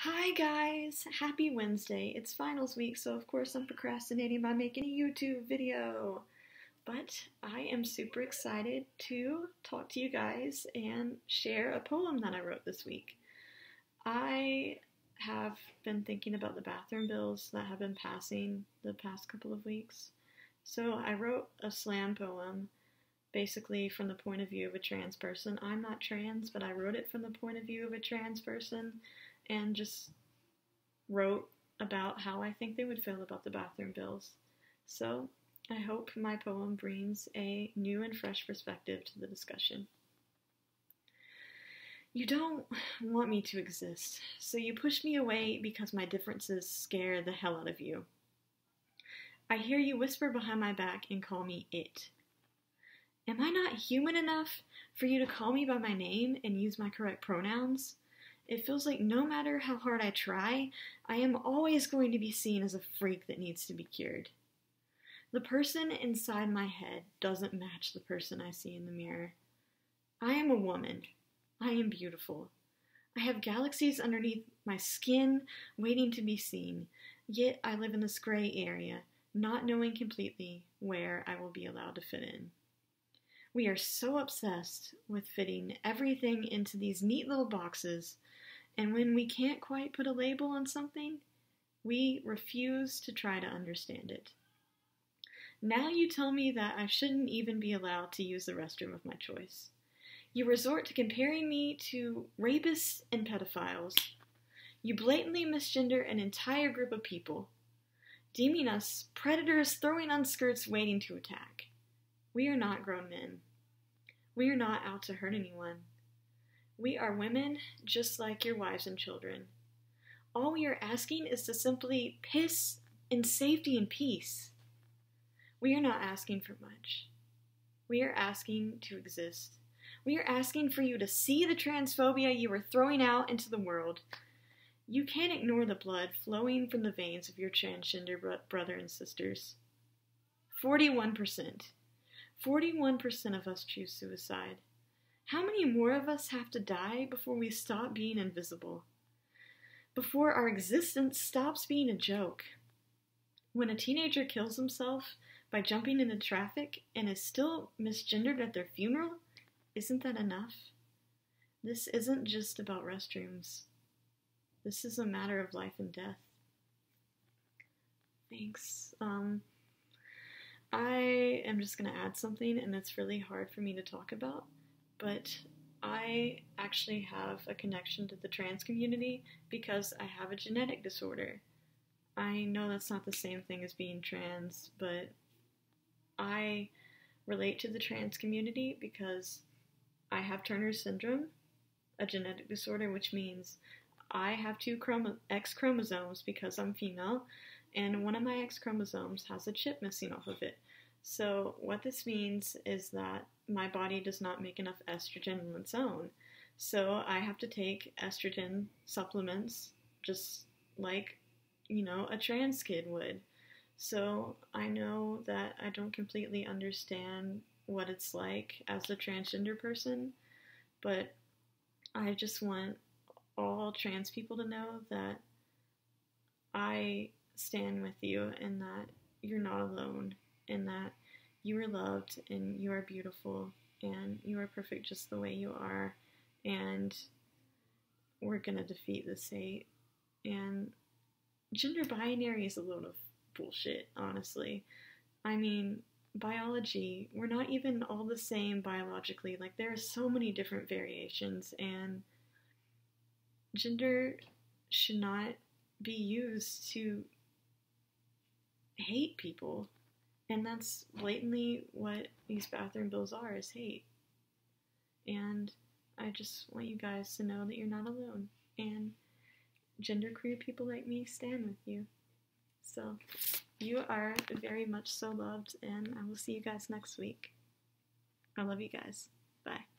Hi guys! Happy Wednesday. It's finals week, so of course I'm procrastinating by making a YouTube video. But I am super excited to talk to you guys and share a poem that I wrote this week. I have been thinking about the bathroom bills that have been passing the past couple of weeks. So I wrote a slam poem basically from the point of view of a trans person. I'm not trans, but I wrote it from the point of view of a trans person and just wrote about how I think they would feel about the bathroom bills. So I hope my poem brings a new and fresh perspective to the discussion. You don't want me to exist, so you push me away because my differences scare the hell out of you. I hear you whisper behind my back and call me it. Am I not human enough for you to call me by my name and use my correct pronouns? It feels like no matter how hard I try, I am always going to be seen as a freak that needs to be cured. The person inside my head doesn't match the person I see in the mirror. I am a woman. I am beautiful. I have galaxies underneath my skin waiting to be seen, yet I live in this gray area, not knowing completely where I will be allowed to fit in. We are so obsessed with fitting everything into these neat little boxes, and when we can't quite put a label on something, we refuse to try to understand it. Now you tell me that I shouldn't even be allowed to use the restroom of my choice. You resort to comparing me to rapists and pedophiles. You blatantly misgender an entire group of people, deeming us predators throwing on skirts waiting to attack. We are not grown men. We are not out to hurt anyone. We are women just like your wives and children. All we are asking is to simply piss in safety and peace. We are not asking for much. We are asking to exist. We are asking for you to see the transphobia you are throwing out into the world. You can't ignore the blood flowing from the veins of your transgender brother and sisters. 41%. 41% of us choose suicide. How many more of us have to die before we stop being invisible? Before our existence stops being a joke? When a teenager kills himself by jumping into traffic and is still misgendered at their funeral, isn't that enough? This isn't just about restrooms. This is a matter of life and death. Thanks. I am just going to add something, and it's really hard for me to talk about, but I actually have a connection to the trans community because I have a genetic disorder. I know that's not the same thing as being trans, but I relate to the trans community because I have Turner syndrome, a genetic disorder, which means I have two X chromosomes because I'm female, and one of my X chromosomes has a chip missing off of it. So what this means is that my body does not make enough estrogen on its own. So I have to take estrogen supplements just like, a trans kid would. So I know that I don't completely understand what it's like as a transgender person, but I just want all trans people to know that I stand with you and that you're not alone and that you are loved and you are beautiful and you are perfect just the way you are, and we're gonna defeat this hate. And gender binary is a load of bullshit, honestly. I mean, biology, we're not even all the same biologically. Like, there are so many different variations, and gender should not be used to hate people. And that's blatantly what these bathroom bills are, is hate. And I just want you guys to know that you're not alone. And genderqueer people like me stand with you. So, you are very much so loved, and I will see you guys next week. I love you guys. Bye.